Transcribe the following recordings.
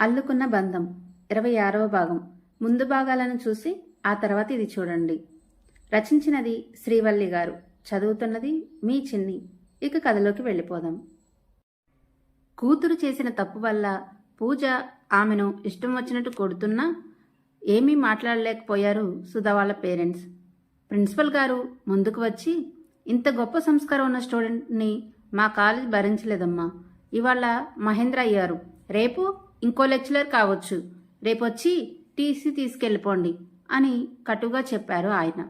అల్లుకున్న బంధం 26వ భాగం. ముందు భాగాలను చూసి ఆ తర్వాత ఇది చూడండి. రచించినది శ్రీవల్లి గారు, చదువుతున్నది మీ చిన్ని. ఇక కథలోకి వెళ్ళిపోదాం. కూతురు చేసిన తప్పు వల్ల పూజ ఆమెను ఇష్టం వచ్చినట్టు కొడుతున్నా ఏమీ మాట్లాడలేకపోయారు సుధా వాళ్ళ పేరెంట్స్. ప్రిన్సిపల్ గారు ముందుకు వచ్చి, ఇంత గొప్ప సంస్కారం ఉన్న స్టూడెంట్ని మా కాలేజ్ భరించలేదమ్మా. ఇవాళ మహేంద్ర అయ్యారు, రేపు ఇంకో లెక్చరర్ కావచ్చు, రేపొచ్చి టీసీ తీసుకెళ్ళిపోండి అని కటుగా చెప్పారు ఆయన.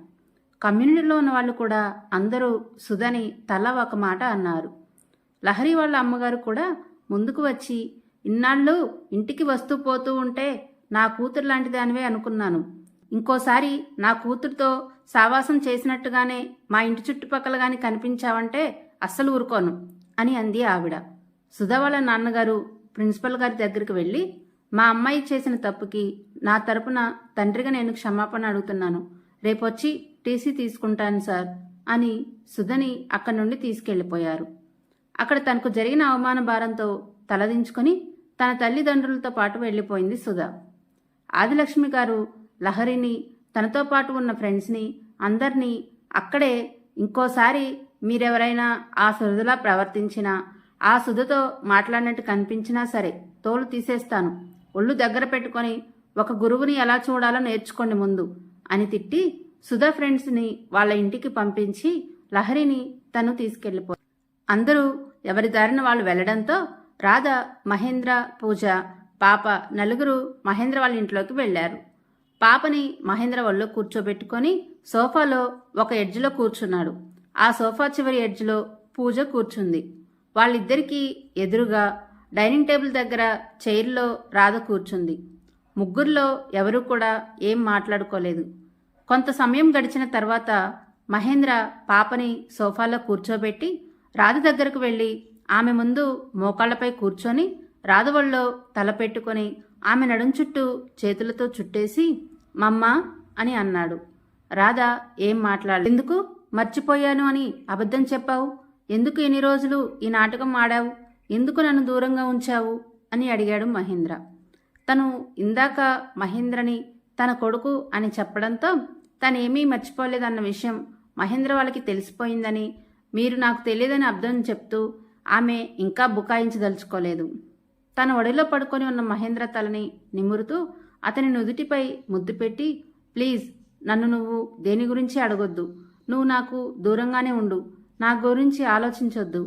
కమ్యూనిటీలో ఉన్న వాళ్ళు కూడా అందరూ సుధని తల ఒక మాట అన్నారు. లహరి వాళ్ళ అమ్మగారు కూడా ముందుకు వచ్చి, ఇన్నాళ్ళు ఇంటికి వస్తూ పోతూ ఉంటే నా కూతురు లాంటి దానివే అనుకున్నాను. ఇంకోసారి నా కూతురుతో సావాసం చేసినట్టుగానే మా ఇంటి చుట్టుపక్కల గాని కనిపించావంటే అస్సలు ఊరుకోను అని అంది ఆవిడ. సుధా వాళ్ళ నాన్నగారు ప్రిన్సిపల్ గారి దగ్గరికి వెళ్ళి, మా అమ్మాయి చేసిన తప్పుకి నా తరపున తండ్రిగా నేను క్షమాపణ అడుగుతున్నాను, రేపొచ్చి టీసీ తీసుకుంటాను సార్ అని సుధని అక్కడి నుండి తీసుకెళ్లిపోయారు. అక్కడ తనకు జరిగిన అవమాన భారంతో తలదించుకొని తన తల్లిదండ్రులతో పాటు వెళ్లిపోయింది సుధ. ఆదిలక్ష్మి గారు లహరిని, తనతో పాటు ఉన్న ఫ్రెండ్స్ని అందరినీ అక్కడే, ఇంకోసారి మీరెవరైనా ఆ సుధలా ప్రవర్తించినా, ఆ సుధతో మాట్లాడినట్టు కనిపించినా సరే తోలు తీసేస్తాను, ఒళ్ళు దగ్గర పెట్టుకొని ఒక గురువుని ఎలా చూడాలో నేర్చుకోండి ముందు అని తిట్టి సుధా ఫ్రెండ్స్ని వాళ్ళ ఇంటికి పంపించి లహరిని తను తీసుకెళ్లిపోయారు. అందరూ ఎవరి దారిన వాళ్ళు వెళ్లడంతో రాధ, మహేంద్ర, పూజ, పాప నలుగురు మహేంద్ర వాళ్ళ ఇంట్లోకి వెళ్లారు. పాపని మహేంద్ర ఒళ్ళో కూర్చోబెట్టుకొని సోఫాలో ఒక ఎడ్జ్లో కూర్చున్నాడు. ఆ సోఫా చివరి ఎడ్జ్లో పూజ కూర్చుంది. వాళ్ళిద్దరికీ ఎదురుగా డైనింగ్ టేబుల్ దగ్గర చైర్లో రాధ కూర్చుంది. ముగ్గురులో ఎవరూ కూడా ఏం మాట్లాడుకోలేదు. కొంత సమయం గడిచిన తర్వాత మహేంద్ర పాపని సోఫాలో కూర్చోబెట్టి రాధ దగ్గరకు వెళ్ళి ఆమె ముందు మోకాళ్లపై కూర్చొని రాధ ఒళ్ళో తల పెట్టుకొని ఆమె నడుం చుట్టూ చేతులతో చుట్టేసి మమ్మా అని అన్నాడు. రాధ ఏం మాట్లాడలేదు. ఎందుకు మర్చిపోయాను అని అబద్ధం చెప్పావు? ఎందుకు ఇన్ని రోజులు ఈ నాటకం ఆడావు? ఎందుకు నన్ను దూరంగా ఉంచావు అని అడిగాడు మహేంద్ర. తను ఇందాక మహేంద్రని తన కొడుకు అని చెప్పడంతో తనేమీ మర్చిపోలేదన్న విషయం మహేంద్ర వాళ్ళకి తెలిసిపోయిందని, మీరు నాకు తెలియదని అర్థం చెప్తూ ఆమె ఇంకా బుకాయించదలుచుకోలేదు. తన ఒడిలో పడుకొని ఉన్న మహేంద్ర తలని నిమురుతూ అతని నుదుటిపై ముద్దు పెట్టి, ప్లీజ్ నన్ను నువ్వు దేని గురించి అడగొద్దు, నువ్వు నాకు దూరంగానే ఉండు, నా గురించి ఆలోచించొద్దు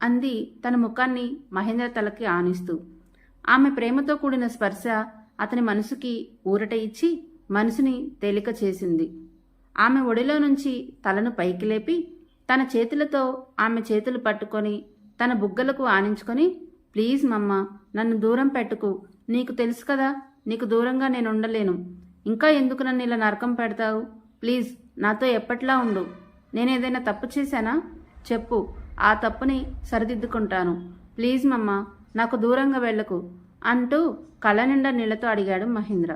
అంది తన ముఖాన్ని మహేంద్ర తలకి ఆనిస్తూ. ఆమె ప్రేమతో కూడిన స్పర్శ అతని మనసుకి ఊరట ఇచ్చి మనసుని తేలిక చేసింది. ఆమె ఒడిలో నుంచి తలను పైకి లేపి తన చేతులతో ఆమె చేతులు పట్టుకొని తన బుగ్గలకు ఆనించుకొని, ప్లీజ్ మమ్మ, నన్ను దూరం పెట్టుకు, నీకు తెలుసు కదా నీకు దూరంగా నేను ఉండలేను, ఇంకా ఎందుకు నన్ను ఇలా నరకం పెడతావు, ప్లీజ్ నాతో ఎప్పట్లా ఉండు, నేనేదైనా తప్పు చేశానా చెప్పు, ఆ తప్పుని సరిదిద్దుకుంటాను, ప్లీజ్ మమ్మ నాకు దూరంగా వెళ్లకు అంటూ కళ్ళ నిండా నీళ్లతో అడిగాడు మహేంద్ర.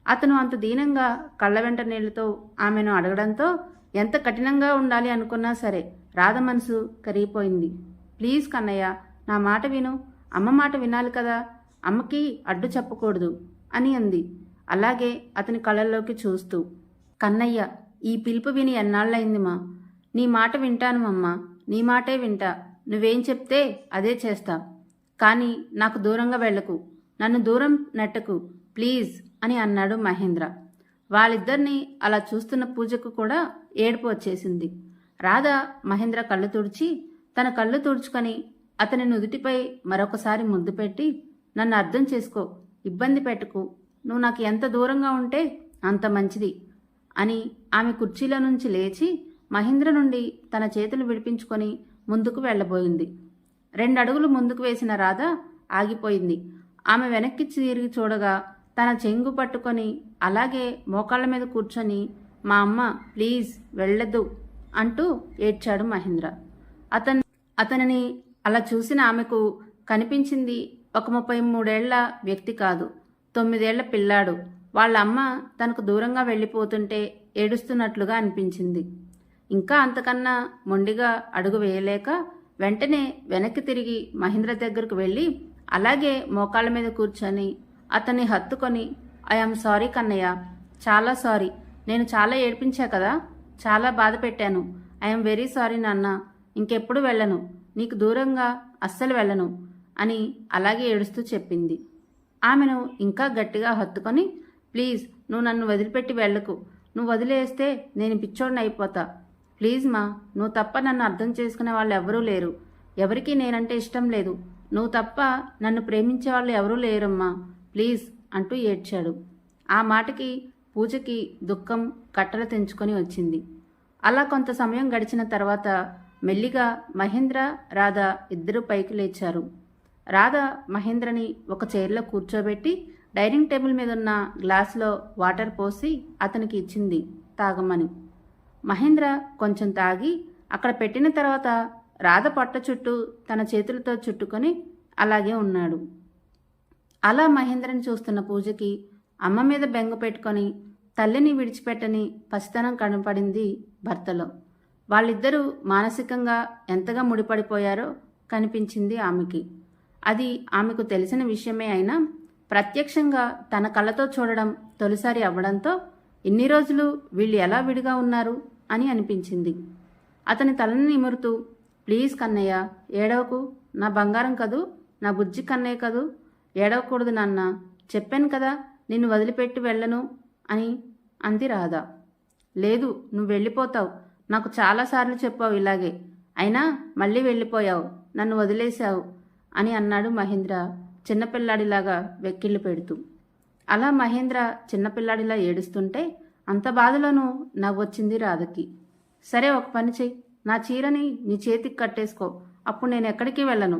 అతను అంత దీనంగా కళ్ళ వెంట నీళ్లతో ఆమెను అడగడంతో ఎంత కఠినంగా ఉండాలి అనుకున్నా సరే రాధ మనసు కరిగిపోయింది. ప్లీజ్ కన్నయ్య, నా మాట విను, అమ్మ మాట వినాలి కదా, అమ్మకి అడ్డు చెప్పకూడదు అని అంది. అలాగే అతని కళ్ళల్లోకి చూస్తూ, కన్నయ్య, ఈ పిలుపు విని ఎన్నాళ్ళయిందిమా, నీ మాట వింటాను అమ్మా, నీ మాటే వింటా, నువ్వేం చెప్తే అదే చేస్తా, కానీ నాకు దూరంగా వెళ్లకు, నన్ను దూరం నెట్టకు ప్లీజ్ అని అన్నాడు మహేంద్ర. వాళ్ళిద్దరినీ అలా చూస్తున్న పూజకు కూడా ఏడుపు వచ్చేసింది. రాధ మహేంద్ర కళ్ళు తుడిచి తన కళ్ళు తుడుచుకొని అతని నుదుటిపై మరొకసారి ముద్దు పెట్టి, నన్ను అర్థం చేసుకో, ఇబ్బంది పెట్టుకు, నువ్వు నాకు ఎంత దూరంగా ఉంటే అంత మంచిది అని ఆమె కుర్చీలో నుంచి లేచి మహేంద్ర నుండి తన చేతులు విడిపించుకొని ముందుకు వెళ్లబోయింది. 2 అడుగులు ముందుకు వేసిన రాధ ఆగిపోయింది. ఆమె వెనక్కి తిరిగి చూడగా తన చెంగు పట్టుకొని అలాగే మోకాళ్ల మీద కూర్చొని, మా అమ్మ ప్లీజ్ వెళ్ళొద్దు అంటూ ఏడ్చాడు మహేంద్ర. అతనిని అలా చూసిన ఆమెకు కనిపించింది ఒక 33 ఏళ్ల వ్యక్తి కాదు, 9 ఏళ్ల పిల్లాడు. వాళ్ళ అమ్మ తనకు దూరంగా వెళ్ళిపోతుంటే ఏడుస్తున్నట్లుగా అనిపించింది. ఇంకా అంతకన్నా మొండిగా అడుగు వేయలేక వెంటనే వెనక్కి తిరిగి మహేంద్ర దగ్గరకు వెళ్ళి అలాగే మోకాళ్ళ మీద కూర్చొని అతన్ని హత్తుకొని ఐఎమ్ సారీ కన్నయ్య, చాలా సారీ, నేను చాలా ఏడ్పించా కదా, చాలా బాధ పెట్టాను, ఐఎమ్ వెరీ సారీ నాన్న, ఇంకెప్పుడు వెళ్ళను, నీకు దూరంగా అస్సలు వెళ్ళను అని అలాగే ఏడుస్తూ చెప్పింది. ఆమెను ఇంకా గట్టిగా హత్తుకొని ప్లీజ్ నువ్వు నన్ను వదిలిపెట్టి వెళ్ళకు, నువ్వు వదిలేస్తే నేను పిచ్చోడిని అయిపోతా, ప్లీజ్ మా, నువ్వు తప్ప నన్ను అర్థం చేసుకునే వాళ్ళు ఎవరూ లేరు, ఎవరికీ నేనంటే ఇష్టం లేదు, నువ్వు తప్ప నన్ను ప్రేమించే వాళ్ళు ఎవరూ లేరమ్మా, ప్లీజ్ అంటూ ఏడ్చాడు. ఆ మాటకి పూజకి దుఃఖం కట్టలు తెంచుకొని వచ్చింది. అలా కొంత సమయం గడిచిన తర్వాత మెల్లిగా మహేంద్ర రాధ ఇద్దరూ పైకి లేచారు. రాధ మహేంద్రని ఒక చైర్లో కూర్చోబెట్టి డైనింగ్ టేబుల్ మీద ఉన్న గ్లాసులో వాటర్ పోసి అతనికి ఇచ్చింది తాగమని. మహేంద్ర కొంచెం తాగి అక్కడ పెట్టిన తర్వాత రాధ పొట్ట చుట్టూ తన చేతులతో చుట్టుకొని అలాగే ఉన్నాడు. అలా మహేంద్రని చూస్తున్న పూజకి అమ్మ మీద బెంగ పెట్టుకొని తల్లిని విడిచిపెట్టని పసితనం కనపడింది భర్తలో. వాళ్ళిద్దరూ మానసికంగా ఎంతగా ముడిపడిపోయారో కనిపించింది ఆమెకి. అది ఆమెకు తెలిసిన విషయమే అయినా ప్రత్యక్షంగా తన కళ్ళతో చూడడం తొలిసారి అవ్వడంతో ఇన్ని రోజులు వీళ్ళు ఎలా విడిగా ఉన్నారు అని అనిపించింది. అతని తలని నిమురుతూ ప్లీజ్ కన్నయ్య ఏడవకు, నా బంగారం కదూ, నా బుజ్జి కన్నయ్య కదూ, ఏడవకూడదు నాన్న, చెప్పాను కదా నిన్ను వదిలిపెట్టి వెళ్ళను అని అంది రాధ. లేదు, నువ్వు వెళ్ళిపోతావు, నాకు చాలాసార్లు చెప్పావు ఇలాగే, అయినా మళ్ళీ వెళ్ళిపోయావు, నన్ను వదిలేశావు అని అన్నాడు మహేంద్ర చిన్నపిల్లాడిలాగా వెక్కిళ్ళు పెడుతూ. అలా మహేంద్ర చిన్నపిల్లాడిలా ఏడుస్తుంటే అంత బాధలోనూ నవ్వొచ్చింది రాధకి. సరే ఒక పని చెయ్యి, నా చీరని నీ చేతికి కట్టేసుకో, అప్పుడు నేను ఎక్కడికి వెళ్ళను,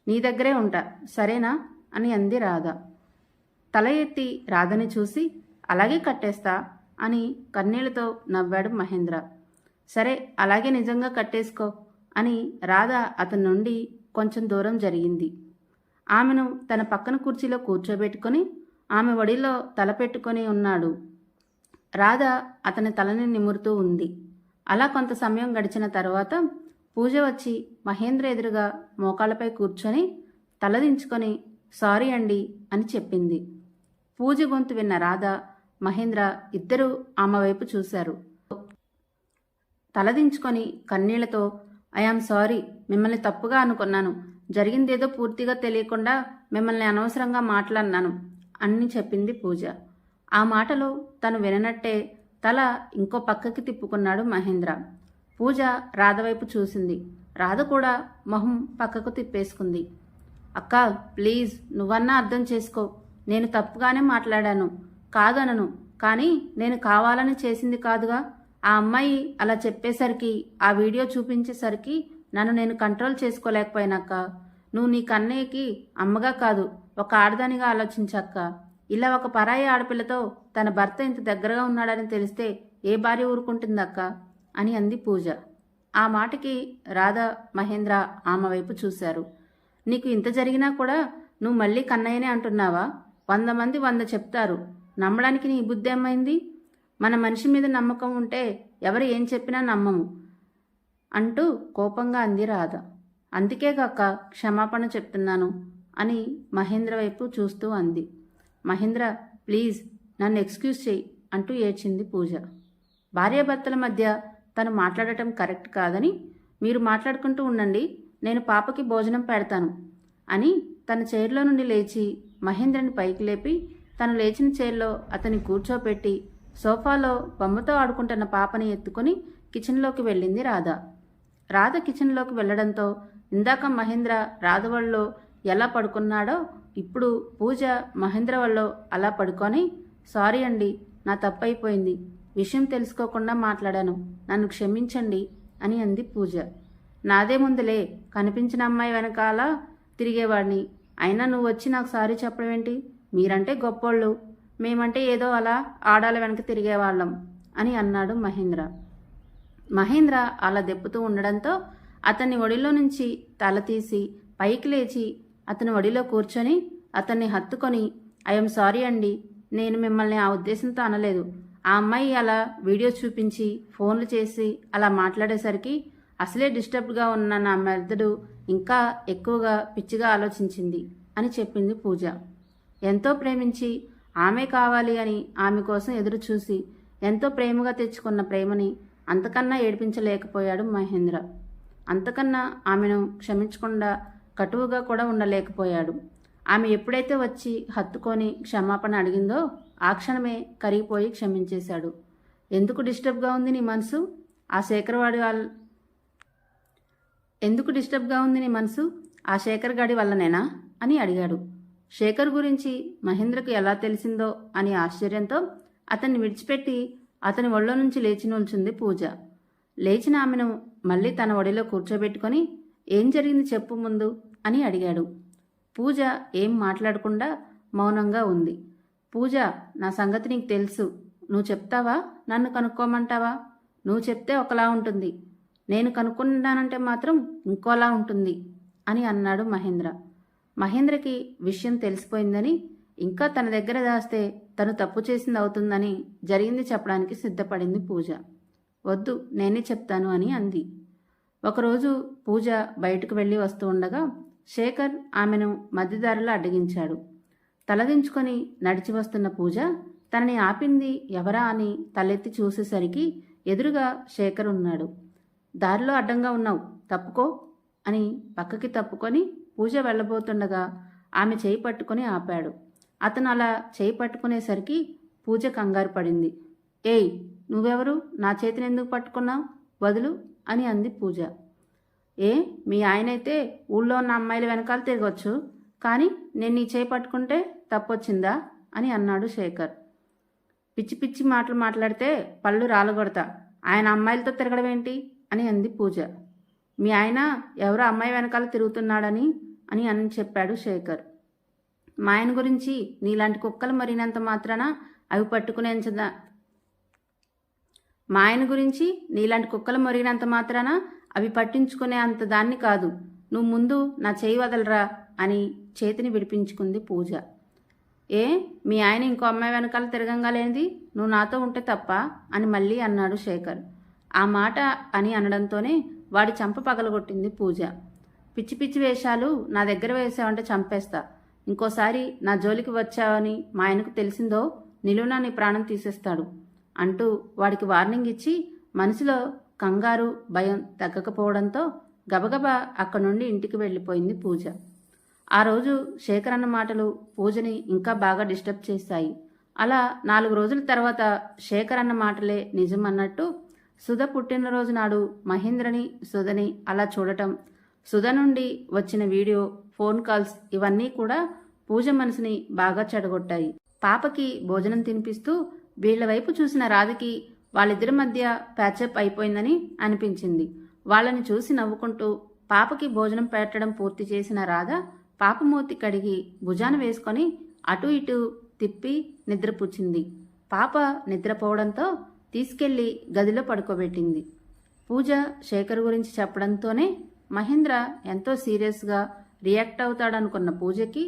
నీ దగ్గరే ఉంటా, సరేనా అని అంది రాధ. తల ఎత్తి రాధని చూసి అలాగే కట్టేస్తా అని కన్నీళ్లతో నవ్వాడు మహేంద్ర. సరే అలాగే నిజంగా కట్టేసుకో అని రాధ అతని నుండి కొంచెం దూరం జరిగింది. ఆమెను తన పక్కన కుర్చీలో కూర్చోబెట్టుకొని ఆమె ఒడిలో తల పెట్టుకొని ఉన్నాడు. రాధ అతని తలని నిమురుతూ ఉంది. అలా కొంత సమయం గడిచిన తర్వాత పూజ వచ్చి మహేంద్ర ఎదురుగా మోకాళ్ళపై కూర్చొని తలదించుకొని సారీ అండి అని చెప్పింది. పూజ గొంతు విన్న రాధ మహేంద్ర ఇద్దరూ ఆమె వైపు చూశారు. తలదించుకొని కన్నీళ్లతో ఐఆమ్ సారీ, మిమ్మల్ని తప్పుగా అనుకున్నాను, జరిగిందేదో పూర్తిగా తెలియకుండా మిమ్మల్ని అనవసరంగా మాట్లాడినాను అని చెప్పింది పూజ. ఆ మాటలు తను విననట్టే తల ఇంకో పక్కకి తిప్పుకున్నాడు మహేంద్ర. పూజ రాధ వైపు చూసింది. రాధ కూడా మొహం పక్కకు తిప్పేసుకుంది. అక్క ప్లీజ్ నువ్వన్నా అర్థం చేసుకో, నేను తప్పుగానే మాట్లాడాను, కాదనను, కానీ నేను కావాలని చేసింది కాదుగా, ఆ అమ్మాయి అలా చెప్పేసరికి ఆ వీడియో చూపించేసరికి నన్ను నేను కంట్రోల్ చేసుకోలేకపోయినాక, నువ్వు నీ కన్నయ్యకి అమ్మగా కాదు ఒక ఆడదానిగా ఆలోచించక్క, ఇలా ఒక పరాయి ఆడపిల్లతో తన భర్త ఇంత దగ్గరగా ఉన్నాడని తెలిస్తే ఏ భార్య ఊరుకుంటుందక్క అని అంది పూజ. ఆ మాటకి రాధ మహేంద్ర ఆమె వైపు చూశారు. నీకు ఇంత జరిగినా కూడా నువ్వు మళ్ళీ కన్నయ్యనే అంటున్నావా? 100 మంది 100 చెప్తారు, నమ్మడానికి నీ బుద్ధి ఏమైంది? మన మనిషి మీద నమ్మకం ఉంటే ఎవరు ఏం చెప్పినా నమ్మము అంటూ కోపంగా అంది రాధ. అందుకే కాక క్షమాపణ చెప్తున్నాను అని మహేంద్ర వైపు చూస్తూ అంది. మహేంద్ర ప్లీజ్ నన్ను ఎక్స్క్యూజ్ చేయి అంటూ ఏడ్చింది పూజ. భార్యాభర్తల మధ్య తను మాట్లాడటం కరెక్ట్ కాదని మీరు మాట్లాడుకుంటూ ఉండండి, నేను పాపకి భోజనం పెడతాను అని తన చైర్లో నుండి లేచి మహేంద్రని పైకి లేపి తను లేచిన చైర్లో అతన్ని కూర్చోపెట్టి సోఫాలో బొమ్మతో ఆడుకుంటున్న పాపని ఎత్తుకొని కిచెన్లోకి వెళ్ళింది రాధ. రాధ కిచెన్లోకి వెళ్లడంతో ఇందాక మహేంద్ర రాధ వళ్ళో ఎలా పడుకున్నాడో ఇప్పుడు పూజ మహేంద్ర వళ్ళో అలా పడుకొని సారీ అండి, నా తప్పైపోయింది, విషయం తెలుసుకోకుండా మాట్లాడాను, నన్ను క్షమించండి అని అంది పూజ. నాదే ముందులే, కనిపించిన అమ్మాయి వెనకాల తిరిగేవాడిని, అయినా నువ్వు వచ్చి నాకు సారీ చెప్పడం ఏంటి? మీరంటే గొప్పోళ్ళు, మేమంటే ఏదో అలా ఆడాల వెనక తిరిగేవాళ్ళం అని అన్నాడు మహేంద్ర. మహేంద్ర అలా దెప్పుతూ ఉండడంతో అతన్ని ఒడిలో నుంచి తల తీసి పైకి లేచి అతని ఒడిలో కూర్చొని అతన్ని హత్తుకొని ఐఎమ్ సారీ అండి, నేను మిమ్మల్ని ఆ ఉద్దేశంతో అనలేదు, ఆ అమ్మాయి అలా వీడియో చూపించి ఫోన్లు చేసి అలా మాట్లాడేసరికి అసలే డిస్టర్బ్డ్గా ఉన్న నా మెదడు ఇంకా ఎక్కువగా పిచ్చిగా ఆలోచించింది అని చెప్పింది పూజ. ఎంతో ప్రేమించి ఆమె కావాలి అని ఆమె కోసం ఎదురు చూసి ఎంతో ప్రేమగా తెచ్చుకున్న ప్రేమని అంతకన్నా ఏడిపించలేకపోయాడు మహేంద్ర. అంతకన్నా ఆమెను క్షమించకుండా కటువుగా కూడా ఉండలేకపోయాడు. ఆమె ఎప్పుడైతే వచ్చి హత్తుకొని క్షమాపణ అడిగిందో ఆ క్షణమే కరిగిపోయి క్షమించేశాడు. ఎందుకు డిస్టర్బ్గా ఉంది నీ మనసు? ఆ శేఖర్ గాడి వల్లనేనా అని అడిగాడు. శేఖర్ గురించి మహేంద్రకు ఎలా తెలిసిందో అని ఆశ్చర్యంతో అతన్ని విడిచిపెట్టి అతని ఒళ్ళో నుంచి లేచి నిల్చుంది పూజ. లేచిన ఆమెను మళ్ళీ తన ఒడిలో కూర్చోబెట్టుకొని ఏం జరిగింది చెప్పు ముందు అని అడిగాడు. పూజ ఏం మాట్లాడకుండా మౌనంగా ఉంది. పూజ, నా సంగతి నీకు తెలుసు. నువ్వు చెప్తావా? నన్ను కనుక్కోమంటావా? నువ్వు చెప్తే ఒకలా ఉంటుంది, నేను కనుక్కున్నానంటే మాత్రం ఇంకోలా ఉంటుంది అని అన్నాడు మహేంద్ర. మహేంద్రకి విషయం తెలిసిపోయిందని, ఇంకా తన దగ్గర దాస్తే తను తప్పు చేసింది అవుతుందని జరిగింది చెప్పడానికి సిద్ధపడింది పూజ. వద్దు, నేనే చెప్తాను అని అంది. ఒకరోజు పూజ బయటకు వెళ్ళి వస్తూ ఉండగా శేఖర్ ఆమెను మధ్యదారిలో అడ్డగించాడు. తలదించుకొని నడిచి వస్తున్న పూజ తనని ఆపింది ఎవరా అని తలెత్తి చూసేసరికి ఎదురుగా శేఖర్ ఉన్నాడు. దారిలో అడ్డంగా ఉన్నావు, తప్పుకో అని పక్కకి తప్పుకొని పూజ వెళ్ళబోతుండగా ఆమె చేయి పట్టుకొని ఆపాడు. అతను అలా చేయి పట్టుకునేసరికి పూజ కంగారు పడింది. ఏయ్, నువ్వెవరు? నా చేతిని ఎందుకు పట్టుకున్నావు? వదులు అని అంది పూజ. మీ ఆయనైతే ఊళ్ళో ఉన్న అమ్మాయిల వెనకాల తిరగవచ్చు, కానీ నేను నీ చేయి పట్టుకుంటే తప్పొచ్చిందా అని అన్నాడు శేఖర్. పిచ్చి పిచ్చి మాటలు మాట్లాడితే పళ్ళు రాలగొడతా. ఆయన అమ్మాయిలతో తిరగడం ఏంటి అని అంది పూజ. మీ ఆయన ఎవరో అమ్మాయి వెనకాల తిరుగుతున్నాడని అని చెప్పాడు శేఖర్. మా ఆయన గురించి నీలాంటి కుక్కలు మరినంత మాత్రాన అవి పట్టుకునేంచదా? మా ఆయన గురించి నీలాంటి కుక్కలు మరిగినంత మాత్రాన అవి పట్టించుకునే అంత దాన్ని కాదు. నువ్వు ముందు నా చేయి వదలరా అని చేతిని విడిపించుకుంది పూజ. మీ ఆయన ఇంకో అమ్మాయి వెనకాల తిరగంగా లేనిది నువ్వు నాతో ఉంటే తప్ప అని మళ్ళీ అన్నాడు శేఖర్. ఆ మాట అని అనడంతోనే వాడి చంప పగలగొట్టింది పూజ. పిచ్చి పిచ్చి వేషాలు నా దగ్గర వేసావంటే చంపేస్తా. ఇంకోసారి నా జోలికి వచ్చావని మా ఆయనకు తెలిసిందో నిలువునా నీ ప్రాణం తీసేస్తాడు అంటూ వాడికి వార్నింగ్ ఇచ్చి మనసులో కంగారు భయం తగ్గకపోవడంతో గబగబా అక్కడి నుండి ఇంటికి వెళ్ళిపోయింది పూజ. ఆ రోజు శేఖర్ అన్న మాటలు పూజని ఇంకా బాగా డిస్టర్బ్ చేశాయి. అలా 4 రోజుల తర్వాత శేఖర్ అన్న మాటలే నిజం అన్నట్టు సుధ పుట్టినరోజు నాడు మహేంద్రని సుధని అలా చూడటం, సుధ నుండి వచ్చిన వీడియో, ఫోన్ కాల్స్ ఇవన్నీ కూడా పూజ మనసుని బాగా చెడగొట్టాయి. పాపకి భోజనం తినిపిస్తూ వీళ్ల వైపు చూసిన రాధకి వాళ్ళిద్దరి మధ్య ప్యాచప్ అయిపోయిందని అనిపించింది. వాళ్ళని చూసి నవ్వుకుంటూ పాపకి భోజనం పెట్టడం పూర్తి చేసిన రాధ పాప మూతి కడిగి భుజాన వేసుకొని అటు ఇటు తిప్పి నిద్రపుచ్చింది. పాప నిద్రపోవడంతో తీసుకెళ్లి గదిలో పడుకోబెట్టింది. పూజ శేఖర్ గురించి చెప్పడంతోనే మహేంద్ర ఎంతో సీరియస్గా రియాక్ట్ అవుతాడనుకున్న పూజకి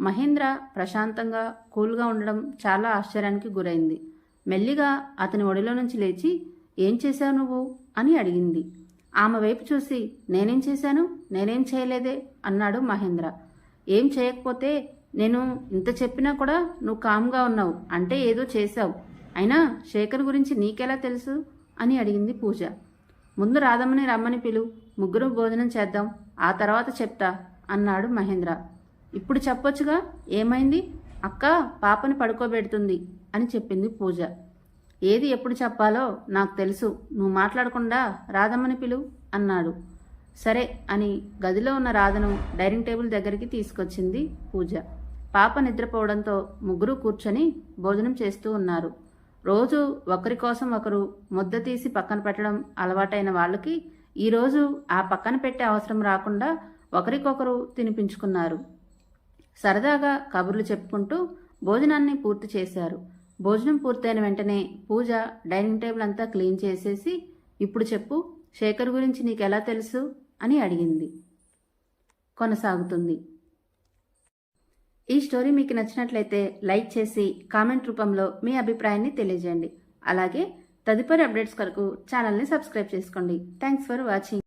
మహేంద్ర ప్రశాంతంగా కూల్గా ఉండడం చాలా ఆశ్చర్యానికి గురైంది. మెల్లిగా అతని ఒడిలో నుంచి లేచి ఏం చేశావు నువ్వు అని అడిగింది. ఆమె వైపు చూసి నేనేం చేశాను? నేనేం చేయలేదే అన్నాడు మహేంద్ర. ఏం చేయకపోతే నేను ఇంత చెప్పినా కూడా నువ్వు కామ్గా ఉన్నావు అంటే ఏదో చేశావు. అయినా శేఖర్ గురించి నీకెలా తెలుసు అని అడిగింది పూజ. ముందు రాధమ్మని రమ్మని పిలు, ముగ్గురు భోజనం చేద్దాం, ఆ తర్వాత చెప్తా అన్నాడు మహేంద్ర. ఇప్పుడు చెప్పొచ్చుగా, ఏమైంది? అక్క పాపని పడుకోబెడుతుంది అని చెప్పింది పూజ. ఏది ఎప్పుడు చెప్పాలో నాకు తెలుసు, నువ్వు మాట్లాడకుండా రాధమ్మని పిలు అన్నాడు. సరే అని గదిలో ఉన్న రాధను డైనింగ్ టేబుల్ దగ్గరికి తీసుకొచ్చింది పూజ. పాప నిద్రపోవడంతో ముగ్గురు కూర్చొని భోజనం చేస్తూ ఉన్నారు. రోజు ఒకరి కోసం ఒకరు ముద్ద తీసి పక్కన పెట్టడం అలవాటైన వాళ్ళకి ఈరోజు ఆ పక్కన పెట్టే అవసరం రాకుండా ఒకరికొకరు తినిపించుకున్నారు. సరదాగా కబుర్లు చెప్పుకుంటూ భోజనాన్ని పూర్తి చేశారు. భోజనం పూర్తయిన వెంటనే పూజ డైనింగ్ టేబుల్ అంతా క్లీన్ చేసేసి ఇప్పుడు చెప్పు, శేఖర్ గురించి నీకెలా తెలుసు అని అడిగింది. కొనసాగుతుంది. ఈ స్టోరీ మీకు నచ్చినట్లయితే లైక్ చేసి కామెంట్ రూపంలో మీ అభిప్రాయాన్ని తెలియజేయండి. అలాగే తదుపరి అప్డేట్స్ కొరకు ఛానల్ని సబ్స్క్రైబ్ చేసుకోండి. Thanks for watching.